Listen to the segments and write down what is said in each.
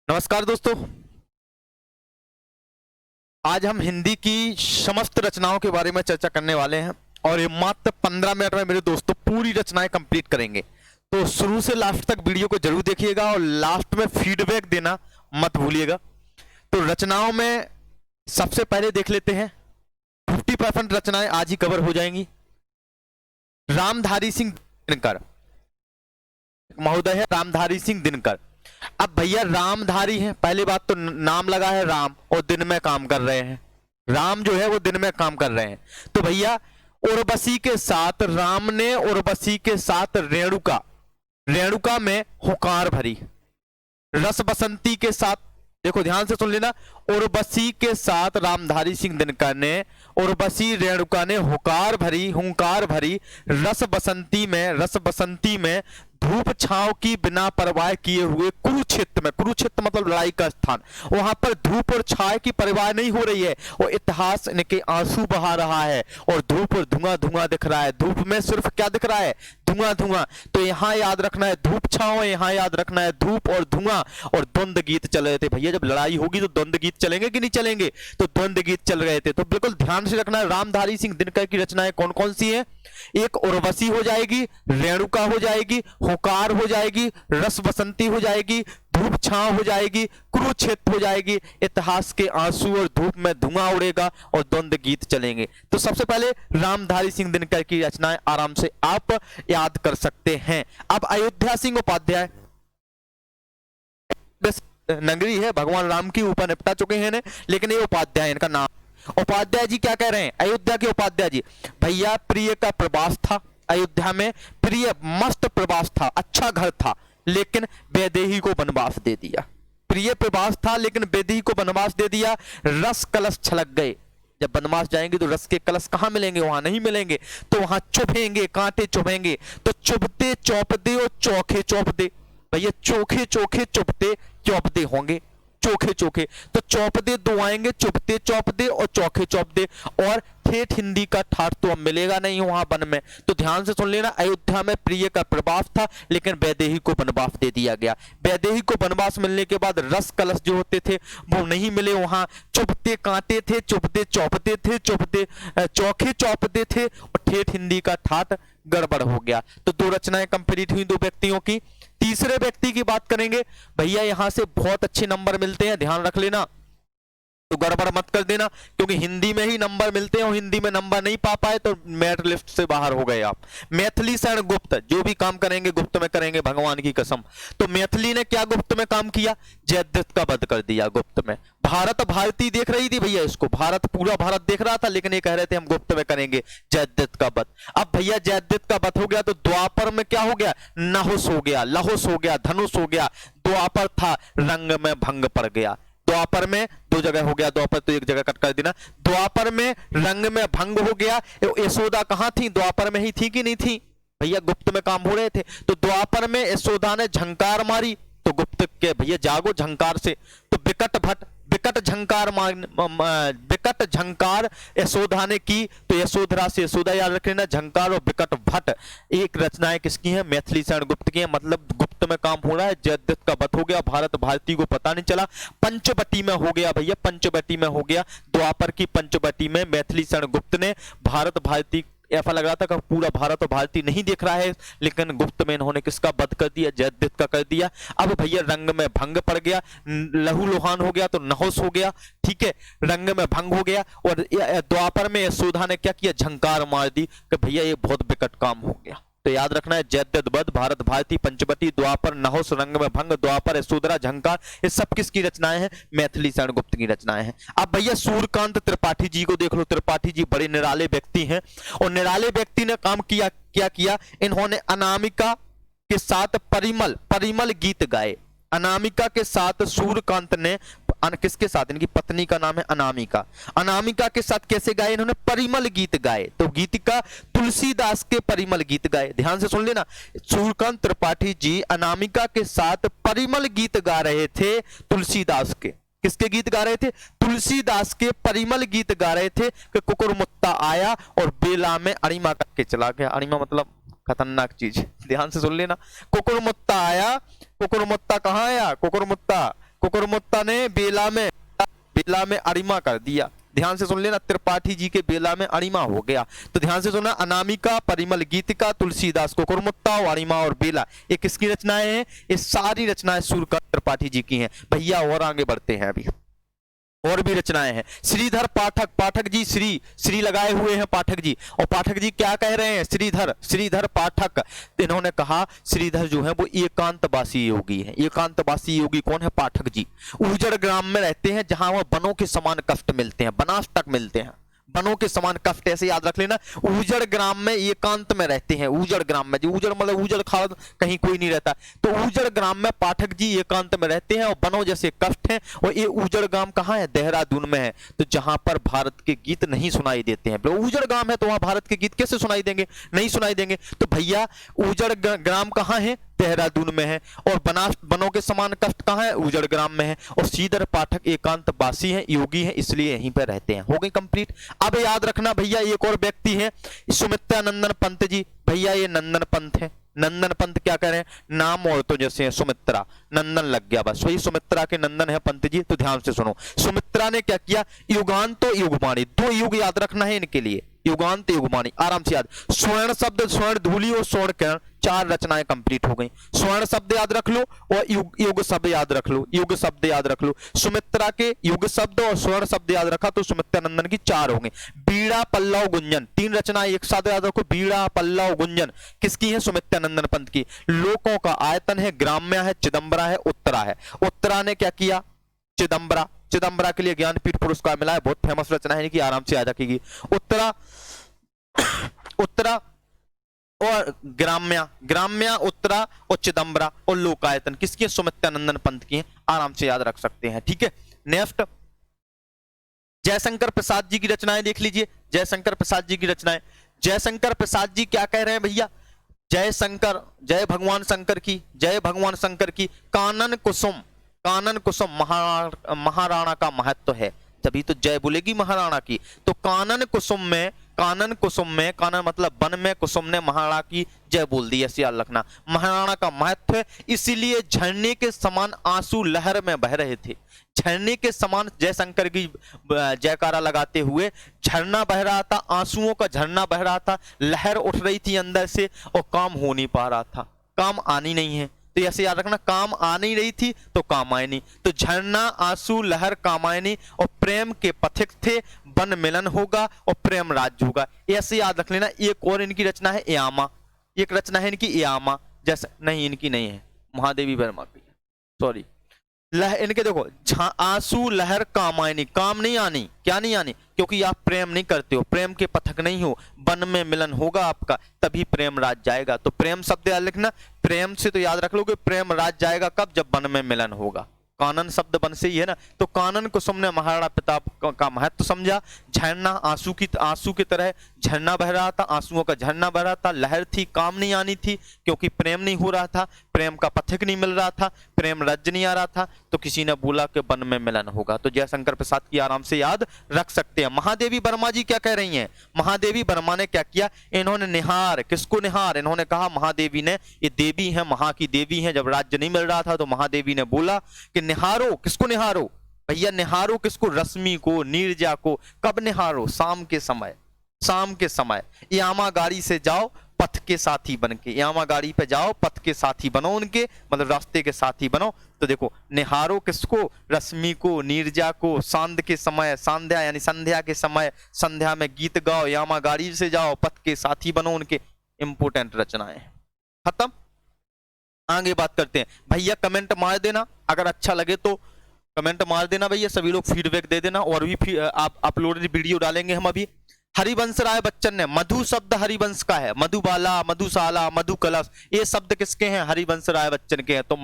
नमस्कार दोस्तों। आज हम हिंदी की समस्त रचनाओं के बारे में चर्चा करने वाले हैं और ये मात्र 15 मिनट में मेरे दोस्तों पूरी रचनाएं कंप्लीट करेंगे। तो शुरू से लास्ट तक वीडियो को जरूर देखिएगा और लास्ट में फीडबैक देना मत भूलिएगा। तो रचनाओं में सबसे पहले देख लेते हैं, 50% रचनाएं आज ही कवर हो जाएंगी। रामधारी सिंह दिनकर महोदय है, रामधारी सिंह दिनकर। अब भैया रामधारी है, पहली बात तो नाम लगा है राम और दिन में काम कर रहे हैं। राम जो है वो दिन में काम कर रहे हैं। तो भैया उर्वशी के साथ राम ने उर्वशी के साथ रेणुका, रेणुका में हुकार भरी। रस बसंती के साथ, देखो ध्यान से सुन लेना, उर्वशी के साथ रामधारी सिंह दिनकर ने, उर्वशी रेणुका ने हुकार भरी रस बसंती में धूप छांव की बिना परवाह किए हुए कुरुक्षेत्र में, कुरुक्षेत्र मतलब लड़ाई का स्थान, वहां पर धूप और छाया की परवाह नहीं हो रही है। वो इतिहास इनके आंसू बहा रहा है और धूप और धुआं धुआं दिख रहा है। धूप में सिर्फ क्या दिख रहा है? धुआं धुआं। तो यहां याद रखना है धूप छांव, यहां याद रखना है धूप और धुआं। और द्वंद्व गीत चल रहे थे भैया, जब लड़ाई होगी तो द्वंद्व गीत चलेंगे कि नहीं चलेंगे? तो द्वंद्व गीत चल रहे थे। तो बिल्कुल ध्यान से रखना है रामधारी सिंह दिनकर की रचनाएं कौन कौन सी है। एक उर्वशी हो जाएगी, रेणुका हो जाएगी, हुकार हो जाएगी, रस बसंती हो जाएगी, धूप छांव हो जाएगी, कुरुक्षेत्र हो जाएगी, इतिहास के आंसू और धूप में धुआं उड़ेगा और द्वंद्व गीत चलेंगे। तो सबसे पहले रामधारी सिंह दिनकर की रचनाएं आराम से आप याद कर सकते हैं। अब अयोध्या सिंह उपाध्याय नगरी है, भगवान राम की ऊपर निपटा चुके हैं, लेकिन ये उपाध्याय इनका नाम। उपाध्याय जी क्या कह रहे हैं? अयोध्या के उपाध्याय जी, भैया प्रिय का प्रवास था अयोध्या में, प्रिय मस्त प्रवास था, अच्छा घर था, लेकिन वैदेही को वनवास दे दिया। प्रिय प्रवास था लेकिन वैदेही को वनवास दे दिया। रस कलश छलक गए। जब वनवास जाएंगे तो रस के कलश कहां मिलेंगे? वहां नहीं मिलेंगे, तो वहां चुभेंगे, कांटे चुभेंगे। तो चुभते चौपदे और चौखे चौपदे, भैया चोखे चोखे चुभते चौपदे होंगे, चोखे चोखे। तो चौपदे दो आएंगे, चुभते चौपदे और चौखे चौपदे। और ठेठ हिंदी का ठाठ तो अब मिलेगा नहीं वहां वन में। तो ध्यान से सुन लेना, अयोध्या में प्रिय का प्रवास था लेकिन वैदेही को वनवास दे दिया गया। वैदेही को वनवास मिलने के बाद रस कलश जो होते थे वो नहीं मिले, वहां चुभते कांटे थे, चुभते चौपते थे, चुभते चौखे चौपते थे और ठेठ हिंदी का ठाठ गड़बड़ हो गया। तो दो रचनाएं कंप्लीट हुई दो व्यक्तियों की। तीसरे व्यक्ति की बात करेंगे भैया, यहां से बहुत अच्छे नंबर मिलते हैं, ध्यान रख लेना, तो गड़बड़ मत कर देना, क्योंकि हिंदी में ही नंबर मिलते हैं और हिंदी में नंबर नहीं पा पाए तो मेरिट लिस्ट से बाहर हो गए आप। मैथिली शरण गुप्त, जो भी काम करेंगे गुप्त में करेंगे, भगवान की कसम। तो मैथिली ने क्या गुप्त में काम किया? जयद्रथ का वध कर दिया गुप्त में। भारत भारती देख रही थी भैया इसको, भारत पूरा भारत देख रहा था, लेकिन ये कह रहे थे हम गुप्त में करेंगे जयद्रथ का वध। अब भैया जयद्रथ का वध हो गया तो द्वापर में क्या हो गया? नहुस हो गया, लहुस हो गया, धनुष हो गया। द्वापर था, रंग में भंग पड़ गया। द्वापर में दो जगह हो गया, द्वापर तो एक जगह कट कर देना। द्वापर में रंग में भंग हो गया। यशोदा कहां थी? द्वापर में ही थी कि नहीं थी? भैया गुप्त में काम हो रहे थे। तो द्वापर में यशोदा ने झंकार मारी, तो गुप्त के भैया जागो झंकार से। तो विकट भट्ट विकट झंकार यशोदा ने की, तो यशोधरा से यशोदा याद रख लेना। झंकार और विकट भट्ट एक रचनाएं किसकी हैं? मैथिली शरण गुप्त की हैं। मतलब गुप्त में काम हो रहा है, जयद्रथ का वध हो गया, भारत भारती को पता नहीं चला, पंचवटी में हो गया भैया, पंचवटी में हो गया। द्वापर की पंचवटी में मैथिली शरण गुप्त ने भारत भारती, ऐसा लग रहा था कि पूरा भारत और भारती नहीं देख रहा है, लेकिन गुप्त में इन्होंने किसका वध कर दिया? जयद्रथ का कर दिया। अब भैया रंग में भंग पड़ गया, लहू लुहान हो गया, तो नहुस हो गया, ठीक है, रंग में भंग हो गया। और द्वापर में यशोदा ने क्या किया? झंकार मार दी कि भैया ये बहुत विकट काम हो गया। तो याद रखना है जयद्रथ वध, भारत भारती, पंचवटी, द्वापर, नहुस, रंग में भंग, द्वापर, यशोधरा, झंकार, ये सब किसकी रचनाएं हैं? मैथिली शरण गुप्त की रचनाएं हैं। अब भैया सूर्यकांत त्रिपाठी जी को देख लो। त्रिपाठी जी बड़े निराले व्यक्ति हैं और निराले व्यक्ति ने काम किया, क्या किया? इन्होंने अनामिका के साथ परिमल गीत गाए। अनामिका के साथ सूर्यकांत ने, किसके साथ? इनकी पत्नी का नाम है अनामिका। अनामिका के साथ कैसे गाए? इन्होंने परिमल गीत गाए। तो गीतिका तुलसीदास के परिमल गीत गाए। ध्यान से सुन लेना, सूर्यकांत त्रिपाठी जी अनामिका के साथ परिमल गीत गा रहे थे तुलसीदास के। किसके गीत गा रहे थे? तुलसीदास के परिमल गीत गा रहे थे कि कुकुरमुत्ता आया और बेला में अणिमा करके चला गया। अणिमा मतलब खतरनाक चीज, ध्यान से सुन लेना। कुकुरमुत्ता आया, कुकुरमुत्ता कहां आया? कुकुरमुत्ता ने बेला में अणिमा कर दिया। ध्यान से सुन लेना, त्रिपाठी जी के बेला में अणिमा हो गया। तो ध्यान से सुनना, अनामिका, परिमल गीतिका, तुलसीदास, कुकुरमुत्ता, अणिमा और बेला, ये किसकी रचनाएं हैं? ये सारी रचनाएं सूर्यकांत त्रिपाठी जी की हैं। भैया और आगे बढ़ते हैं, अभी और भी रचनाएं हैं। श्रीधर पाठक, पाठक जी श्री लगाए हुए हैं पाठक जी, और पाठक जी क्या कह रहे हैं? श्रीधर पाठक। इन्होंने कहा श्रीधर जो है वो एकांतवासी योगी है। एकांतवासी योगी कौन है? पाठक जी। उजड़ ग्राम में रहते हैं जहां वह बनों के समान कष्ट मिलते हैं, बनास तक मिलते हैं, बनों के समान कष्ट, ऐसे याद रख लेना। उजड़ ग्राम में एकांत में रहते हैं। उजड़ ग्राम में, जो उजड़ मतलब उजड़ खाड़, कहीं कोई नहीं रहता, तो उजड़ ग्राम में पाठक जी एकांत में रहते हैं और बनों जैसे कष्ट हैं। और ये उजड़ ग्राम कहाँ है? देहरादून में है। तो जहां पर भारत के गीत नहीं सुनाई देते हैं, उजड़ ग्राम है तो वहां भारत के गीत कैसे सुनाई देंगे? नहीं सुनाई देंगे। तो भैया उजड़ ग्राम कहाँ है? देहरादून में है। और बनों के समान कष्ट कहाँ है? उजड़ ग्राम में है। और श्रीधर पाठक एकांतवासी हैं, योगी हैं, इसलिए यहीं पर रहते हैं। हो गई कंप्लीट। अब याद रखना भैया, एक और व्यक्ति है सुमित्रा नंदन पंत जी। भैया ये नंदन पंत है। नंदन पंत क्या कह रहे हैं? नाम औरतों जैसे हैं, सुमित्रा, नंदन लग गया, बस वही सुमित्रा के नंदन है पंत जी। तो ध्यान से सुनो, सुमित्रा ने क्या किया? युगांतो युगमानी, दो युग याद रखना है इनके लिए, युगांत युगमानी, आराम से याद। स्वर्ण शब्द, स्वर्ण धूलि और स्वर्ण किरण, चार रचनाएं कंप्लीट हो गई। स्वर्ण शब्द याद रख लो और युग शब्द याद रख लो, युग शब्द याद रख लो। सुमित्रा के युग शब्द और स्वर्ण शब्द याद रखा तो सुमित्रा नंदन की चार हो गई। बीड़ा पल्लव गुंजन, तीन रचनाएं एक साथ याद रखो। बीड़ा पल्लव गुंजन किसकी है? सुमित्रा नंदन पंत की। लोकों का आयतन है, ग्राम्य है, चिदंबरा है, उत्तरा है। उत्तरा ने क्या किया? चिदंबरा के लिए ज्ञानपीठ पुरस्कार मिला है, बहुत फेमस रचना है कि आराम से याद रखेगी। उत्तरा और ग्राम्या, उत्तरा और चिदंबरा और लोकायतन किसकी है? सुमित्रा नंदन पंत की है, आराम से याद रख सकते हैं। ठीक है, नेक्स्ट जयशंकर प्रसाद जी की रचनाएं देख लीजिए। जयशंकर प्रसाद जी की रचनाएं, जयशंकर प्रसाद जी क्या कह रहे हैं भैया? जय भगवान शंकर की कानन कुसुम महाराणा का महत्व है, तभी तो जय बोलेगी महाराणा की। तो कानन कुसुम में, कानन मतलब वन में, कुसुम ने महाराणा की जय बोल दी, ऐसे याद रखना। महाराणा का महत्व है, इसीलिए झरने के समान आंसू लहर में बह रहे थे। झरने के समान जयशंकर की जयकारा लगाते हुए झरना बह रहा था, आंसुओं का झरना बह रहा था, लहर उठ रही थी अंदर से और काम हो नहीं पा रहा था, काम आनी नहीं है। तो ऐसे याद रखना, काम आ नहीं रही थी तो कामायनी। तो झरना, आंसू, लहर, कामायनी और प्रेम के पथिक थे, वन मिलन होगा और प्रेम राज्य होगा, ऐसे याद रख लेना। एक और इनकी रचना है यामा, एक रचना है इनकी यामा, जैसे नहीं इनकी नहीं है, महादेवी वर्मा की, सॉरी। इनके देखो, आंसू, लहर, कामायनी, काम नहीं आनी, क्या नहीं आनी? क्योंकि आप प्रेम नहीं करते हो, प्रेम के पथक नहीं हो, वन में मिलन होगा आपका, तभी प्रेम राज जाएगा। तो प्रेम शब्द याद लिखना, प्रेम से तो याद रख लो कि प्रेम राज जाएगा कब? जब वन में मिलन होगा। कानन शब्द वन से ही है ना। तो कानन कुसुम ने महाराणा प्रताप का महत्व समझा। झरना आंसू की तरह झरना बह रहा था, आंसुओं का झरना बह रहा था, लहर थी, काम नहीं आनी थी क्योंकि प्रेम नहीं हो रहा था, प्रेम का पथिक नहीं मिल रहा था, प्रेम राज्य नहीं आ रहा था। तो किसी ने बोला कि वन में मिलन होगा। तो जयशंकर प्रसाद की आराम से याद रख सकते हैं। महादेवी वर्मा जी क्या कह रही हैं? महादेवी वर्मा ने क्या किया? इन्होंने निहार, किसको निहार? इन्होंने कहा महादेवी ने, ये देवी है, महा की देवी है, जब राज्य नहीं मिल रहा था तो महादेवी ने बोला कि निहारो, किसको निहारो भैया? निहारो किसको? रश्मि को, नीरजा को। कब निहारो? शाम के समय। यामा गाड़ी से जाओ पथ के साथी बन के, यामा गाड़ी पे जाओ पथ के साथी बनो उनके, मतलब रास्ते के साथी बनो। तो देखो, निहारो किसको? रश्मि को, नीरजा को। सांध के समय, संध्या यानी संध्या के समय, संध्या में गीत गाओ, यामा गाड़ी से जाओ पथ के साथी बनो उनके। इंपोर्टेंट रचनाएं खत्म। आगे बात करते हैं भैया। कमेंट मार देना अगर अच्छा लगे तो, कमेंट मार देना भैया, सभी लोग फीडबैक दे देना। और भी आप अपलोडेड वीडियो डालेंगे हम अभी। हरिवंश राय बच्चन ने, मधु शब्द हरिवंश का है, मधुबाला, मधुशाला, मधु कलश, ये शब्द किसके हैं? हरिवंश राय बच्चन के हैं। तो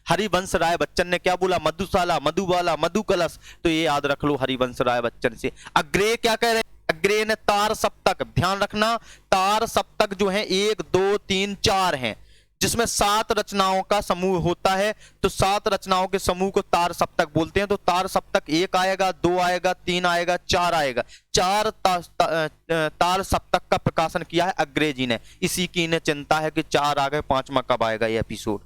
हरिवंश राय बच्चन ने क्या बोला? मधुशाला, मधुबाला, मधु कलश। तो ये याद रख लो हरिवंश राय बच्चन से। अग्रे क्या कह रहे हैं? अग्रे ने तार सप्तक, ध्यान रखना, तार सप्तक जो है 1 2 3 4 हैं, जिसमें 7 रचनाओं का समूह होता है। तो 7 रचनाओं के समूह को तार सप्तक बोलते हैं। तो तार सप्तक 1 आएगा, 2 आएगा, 3 आएगा, 4 आएगा। 4 तार सप्तक का प्रकाशन किया है अग्रे जी ने। इसी की इन्हें चिंता है कि 4 आ गए, 5वां कब आएगा ये एपिसोड।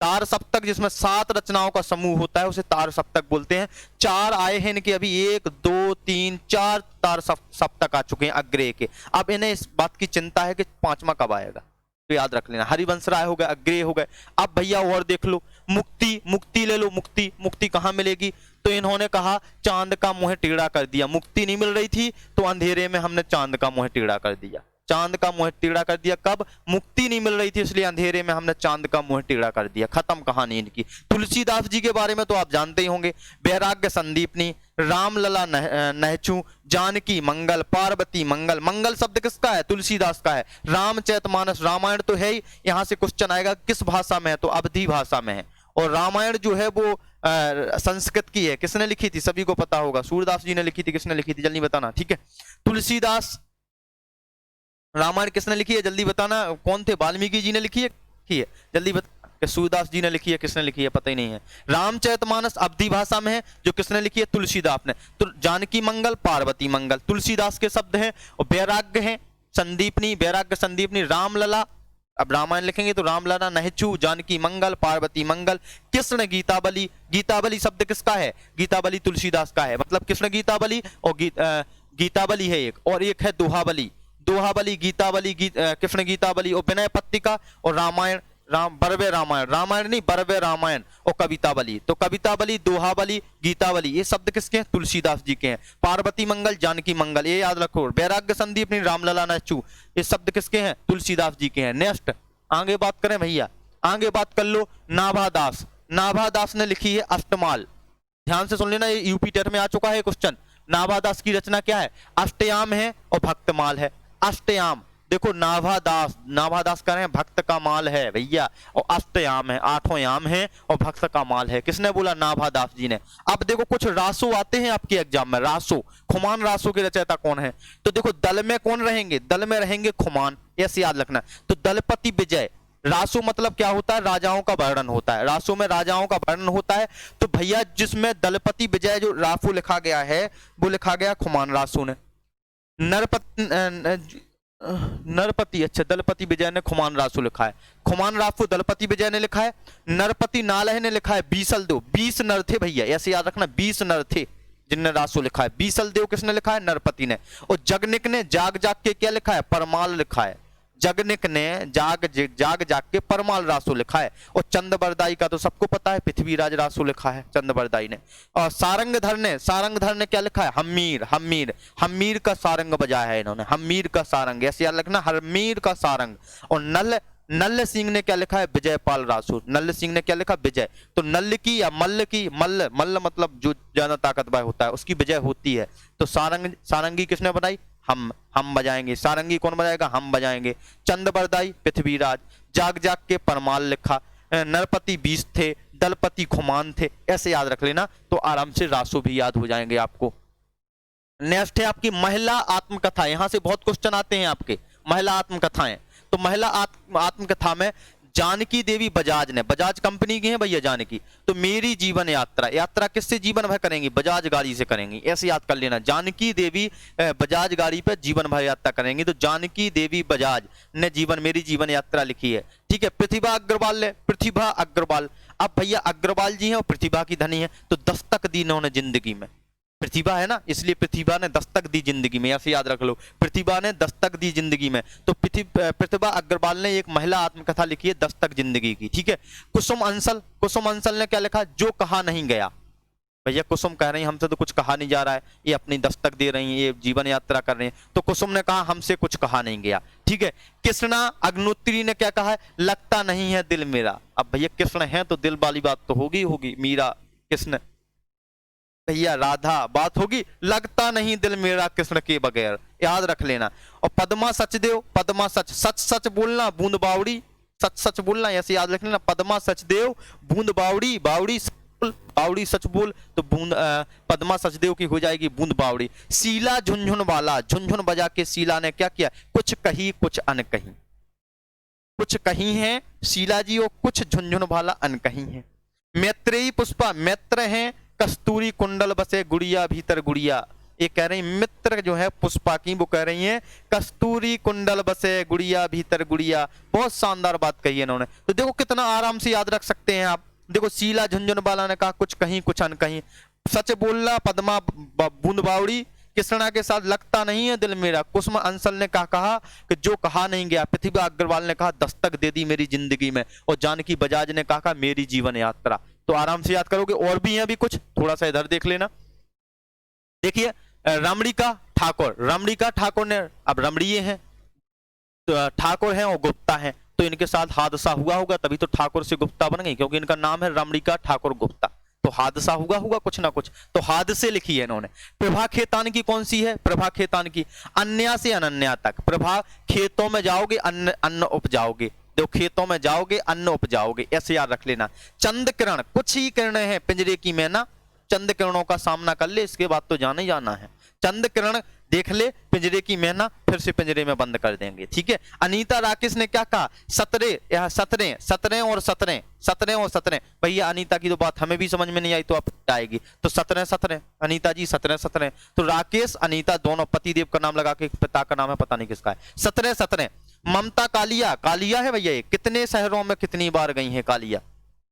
तार सप्तक जिसमें 7 रचनाओं का समूह होता है उसे तार सप्तक बोलते हैं। 4 आए हैं इनके, अभी 1 2 3 4 तार सप्तक आ चुके हैं अग्रेय के। अब इन्हें इस बात की चिंता है कि 5वां कब आएगा, तो याद रख लेना। हरिवंश राय हो गए, अग्रेय हो गए। अब भैया और देख लो, मुक्ति ले लो। मुक्ति कहाँ मिलेगी, तो इन्होंने कहा चांद का मुंह टेढ़ा कर दिया। मुक्ति नहीं मिल रही थी तो अंधेरे में हमने चांद का मुंह टेढ़ा कर दिया। चांद का मुंह टेढ़ा कर दिया कब, मुक्ति नहीं मिल रही थी इसलिए अंधेरे में हमने चांद का मुंह टेढ़ा कर दिया। खत्म कहानी इनकी। तुलसीदास जी के बारे में तो आप जानते ही होंगे। वैराग्य संदीपनी, रामलला नहचू, जानकी मंगल, पार्वती मंगल। मंगल शब्द किसका है, तुलसीदास का है। रामचरितमानस, रामायण तो है ही, यहां से क्वेश्चन आएगा किस भाषा में है, तो अवधी भाषा में है। और रामायण जो है वो संस्कृत की है। किसने लिखी थी, सभी को पता होगा, सूरदास जी ने लिखी थी। किसने लिखी थी जल्दी बताना, ठीक है। तुलसीदास रामायण किसने लिखी है जल्दी बताना। कौन थे, वाल्मीकि जी ने लिखी है जल्दी बता। सूरदास जी ने लिखी है, किसने लिखी है पता ही नहीं है। रामचरितमानस अवधी भाषा में है, जो किसने लिखी है, तुलसीदास ने। तो जानकी मंगल, पार्वती मंगल तुलसीदास के शब्द हैं। और वैराग्य है संदीपनी, वैराग्य संदीपनी, रामलला, अब रामायण लिखेंगे तो रामलला नहचू, जानकी मंगल, पार्वती मंगल। कृष्ण गीतावली, गीतावली शब्द किसका है, गीतावली तुलसीदास का है। मतलब कृष्ण गीतावली और गीतावली है एक, और एक है दोहावली। दोहावली, गीतावली, कृष्ण गीतावली और विनय पत्रिका और रामायण, बरवे रामायण, रामायण नहीं बरवे रामायण और कवितावली। तो कवितावली, दोहावली, गीतावली ये शब्द किसके हैं, तुलसीदास जी के हैं। पार्वती मंगल, जानकी मंगल ये याद रखो। वैराग्य संदीप रामलला नहचू ये शब्द किसके हैं, तुलसीदास जी के हैं। नेक्स्ट आगे बात करें भैया, आगे बात कर लो। नाभादास, नाभादास ने लिखी है अष्टमाल। ध्यान से सुन लेना, ये यूपी टेट में आ चुका है क्वेश्चन। नाभादास की रचना क्या है, अष्टयाम है और भक्तमाल है। अष्टयाम देखो, नाभादास, नाभादास कह रहे हैं भक्त का माल है भैया, और अष्टयाम है, 8 याम है और भक्त का माल है। किसने बोला, नाभादास जी ने। अब देखो कुछ रासो आते हैं आपके एग्जाम में, रासो, खुमान रासो के रचयिता कौन है, तो देखो दल में कौन रहेंगे, दल में रहेंगे खुमान, ऐसे याद रखना। तो दलपति विजय, रासो मतलब क्या होता है, राजाओं का वर्णन होता है। रासो में राजाओं का वर्णन होता है। तो भैया जिसमें दलपति विजय जो रासो लिखा गया है वो लिखा गया खुमान रासो ने। नरपति, अच्छा दलपति विजय ने खुमान रासो लिखा है। खुमान रासो दलपति विजय ने लिखा है। नरपति नालह ने लिखा है बीसल देव, 20 नर थे भैया, ऐसे याद रखना, 20 नर थे जिनने रासो लिखा है। बीसल देव किसने लिखा है, नरपति ने। और जगनिक ने जाग जाग के क्या लिखा है, परमाल लिखा है। जगनिक ने जाग जाग के परमाल रासो लिखा है। और चंद्रबरदाई का तो सबको पता है, पृथ्वीराज रासो लिखा है चंद्रबरदाई ने। और सारंगधर ने क्या लिखा है, हम्मीर, हम्मीर का सारंग बजाया है इन्होंने, हम्मीर का सारंग, ऐसे याद रखना, हम्मीर का सारंग। और नल्ल सिंह ने क्या लिखा है, विजयपाल रासो। नल्ल सिंह ने क्या लिखा, विजय। तो नल्ल की या मल्ल की, मल्ल मतलब जो ज्यादा ताकतवर होता है उसकी विजय होती है। तो सारंगी किसने बनाई, हम बजाएंगे। सारंगी कौन बजाएगा, हम बजाएंगे। चंद्रबरदाई पृथ्वीराज, जाग जाग के परमाल लिखा। नरपति 20 थे, दलपति खुमान थे, ऐसे याद रख लेना तो आराम से रासो भी याद हो जाएंगे आपको। नेक्स्ट है आपकी महिला आत्मकथा। यहां से बहुत क्वेश्चन आते हैं आपके, महिला आत्मकथाएं। तो महिला आत्मकथा में जानकी देवी बजाज ने, बजाज कंपनी की है भैया जानकी, तो मेरी जीवन यात्रा, यात्रा किससे जीवन भर करेंगी, बजाज गाड़ी से करेंगी, ऐसे याद कर लेना। जानकी देवी बजाज गाड़ी पर जीवन भर यात्रा करेंगी, तो जानकी देवी बजाज ने मेरी जीवन यात्रा लिखी है, ठीक है। प्रतिभा अग्रवाल है, प्रतिभा अग्रवाल। अब भैया अग्रवाल जी हैं और प्रतिभा की धनी है, तो दस्तक दी इन्होंने जिंदगी में, प्रतिभा है ना इसलिए प्रतिभा ने दस्तक दी जिंदगी में, ऐसे याद रख लो, प्रतिभा ने दस्तक दी जिंदगी में। तो प्रतिभा अग्रवाल ने एक महिला आत्मकथा लिखी है दस्तक जिंदगी की, ठीक है। कुसुम अंसल ने क्या लिखा, जो कहा नहीं गया। भैया कुसुम कह रही है हमसे तो कुछ कहा नहीं जा रहा है, ये अपनी दस्तक दे रही है, ये जीवन यात्रा कर रहे हैं, तो कुसुम ने कहा हमसे कुछ कहा नहीं गया, ठीक है। कृष्णा अग्नोत्री ने क्या कहा है, लगता नहीं है दिल मेरा। अब भैया कृष्ण है तो दिल वाली बात तो होगी, मीरा, कृष्ण, भैया राधा, बात होगी, लगता नहीं दिल मेरा कृष्ण के बगैर, याद रख लेना। और पद्मा सचदेव, पद्मा सच बोलना, बूंद बावड़ी, सच बोलना, ऐसे याद रख लेना। पद्मा सचदेव, बूंद बावड़ी, बावड़ी सच बोल, तो पद्मा सचदेव की हो जाएगी बूंद बावड़ी। शीला झुनझुन वाला, झुनझुन बजा के शीला ने क्या किया, कुछ कही कुछ अनकही, कुछ कही है शीला जी और कुछ झुनझुन वाला अनकही है। मैत्रेयी पुष्पा, मैत्र है, कस्तूरी कुंडल बसे गुड़िया भीतर गुड़िया, ये कह रही मित्र जो है पुष्पा की, वो कह रही हैं कस्तूरी कुंडल बसे गुड़िया भीतर गुड़िया। बहुत शानदार बात कही है इन्होंने। तो देखो कितना आराम से याद रख सकते हैं आप। देखो शीला झुंझुनवाला ने कहा कुछ कहीं कुछ अनकहीं, सच बोलना पद्मा बूंदबावड़ी, कृष्णा के साथ लगता नहीं है दिल मेरा। कुसुम अंसल ने कहा कि जो कहा नहीं गया। प्रतिभा अग्रवाल ने कहा दस्तक दे दी मेरी जिंदगी में। और जानकी बजाज ने कहा मेरी जीवन यात्रा। तो आराम से याद करोगे। और भी हैं अभी कुछ, थोड़ा सा इधर देख लेना। देखिए रमणिका ठाकुर, रमणिका ठाकुर ने, अब रमणीय हैं तो ठाकुर हैं और गुप्ता हैं, तो इनके साथ हादसा हुआ होगा तभी तो ठाकुर से गुप्ता बन गई, क्योंकि इनका नाम है रमणिका ठाकुर गुप्ता। तो हादसा हुआ होगा कुछ ना कुछ, तो हादसे लिखी है इन्होंने। प्रभा खेतान की कौन सी है? प्रभा खेतान की अन्या से अनन्या तक। प्रभा खेतों में जाओगे अन्न उपजाओगे। देखो खेतों में जाओगे अन्न उपजाओगे, ऐसे याद रख लेना। चंद किरण, कुछ ही किरणें हैं पिंजरे की मैना, चंद किरणों का सामना कर ले, इसके बाद तो जाना ही जाना है। चंद किरण देख ले पिंजरे की मैना, फिर से पिंजरे में बंद कर देंगे। ठीक है। अनीता राकेश ने क्या कहा? 17 17 और 17 और 17। भैया अनीता की तो बात हमें भी समझ में नहीं आई तो अब आएगी। तो 17 अनीता जी 17। तो राकेश अनीता दोनों पतिदेव का नाम लगा के, पिता का नाम है पता नहीं किसका है। 17। ममता कालिया, कालिया है भैया, कितने शहरों में कितनी बार गई है कालिया?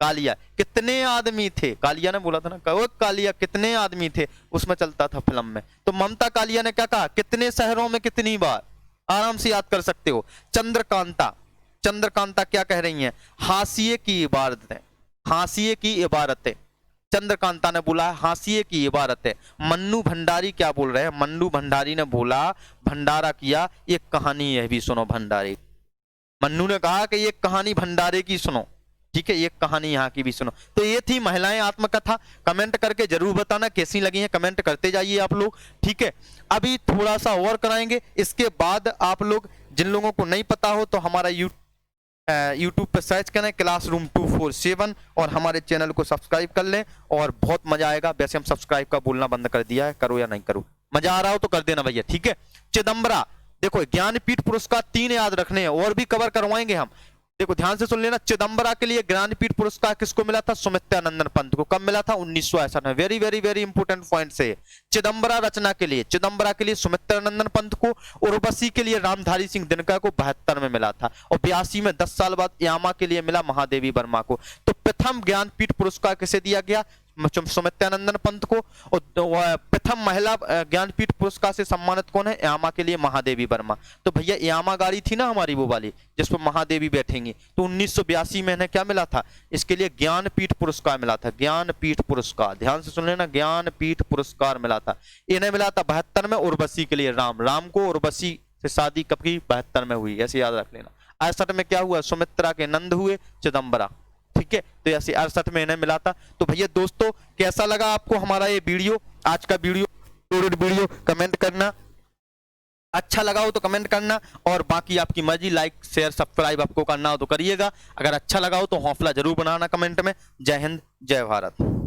कालिया कितने आदमी थे? कालिया ने बोला था ना, कहो कालिया कितने आदमी थे, उसमें चलता था फिल्म में। तो ममता कालिया ने क्या कहा? कितने शहरों में कितनी बार। आराम से याद कर सकते हो। चंद्रकांता, चंद्रकांता क्या कह रही हैं? हाशिए की इबारत है, हाशिए की इबारत है। चंद्रकांता ने बोला हाशिए की इबारत है। मन्नू भंडारी क्या बोल रहे हैं? मन्नू भंडारी ने बोला भंडारा किया, एक कहानी यह भी सुनो भंडारे। मन्नू ने कहा कि एक कहानी भंडारे की सुनो। ठीक है, एक कहानी यहाँ की भी सुनो। तो ये थी महिलाएं आत्मकथा। कमेंट करके जरूर बताना कैसी लगी है, कमेंट करते जाइए आप लोग। ठीक है, अभी थोड़ा सा और कराएंगे, इसके बाद आप लोग जिन लोगों को नहीं पता हो तो हमारा यूट्यूब पर सर्च करें क्लासरूम 247 और हमारे चैनल को सब्सक्राइब कर लें और बहुत मजा आएगा। वैसे हम सब्सक्राइब का बोलना बंद कर दिया है, करो या नहीं करो, मजा आ रहा हो तो कर देना भैया। ठीक है। चिदम्बरा, देखो ज्ञानपीठ पुरस्कार 3 याद रखने हैं और भी कवर करवाएंगे हम। देखो ध्यान से सुन लेना। चिदम्बरा के लिए ज्ञानपीठ पुरस्कार किसको मिला था? सुमित्रानंदन पंत को। कब मिला था? 1961 में। Very very very important point से। चिदम्बरा रचना के लिए, चिदम्बरा के लिए सुमित्रानंदन पंत को, उर्वशी के लिए रामधारी सिंह दिनकर को 72 में मिला था और 82 में 10 साल बाद यामा के लिए मिला महादेवी वर्मा को। तो प्रथम ज्ञानपीठ पुरस्कार किसे दिया गया? सुमित्रानंदन पंत को। और प्रथम महिला ज्ञानपीठ पुरस्कार से सम्मानित कौन है? यामा के लिए महादेवी वर्मा। तो भैया यामा गाड़ी थी ना हमारी वो वाली जिस पर महादेवी बैठेंगी, तो 1982 में इन्हें क्या मिला था? इसके लिए ज्ञानपीठ पुरस्कार मिला था। ज्ञानपीठ पुरस्कार ध्यान से सुन लेना, ज्ञानपीठ पुरस्कार मिला था। इन्हें मिला था 72 में। उर्वशी के लिए राम को उर्वशी से शादी कब की? 72 में हुई, ऐसे याद रख लेना। 68 में क्या हुआ? सुमित्रा के नंद हुए चिदम्बरा। ठीक है, तो ऐसे 68 में इन्हें मिला था। तो भैया दोस्तों कैसा लगा आपको हमारा ये वीडियो, आज का वीडियो कमेंट करना। अच्छा लगा हो तो कमेंट करना और बाकी आपकी मर्जी, लाइक शेयर सब्सक्राइब आपको करना हो तो करिएगा। अगर अच्छा लगा हो तो हौसला जरूर बनाना कमेंट में। जय हिंद, जय भारत।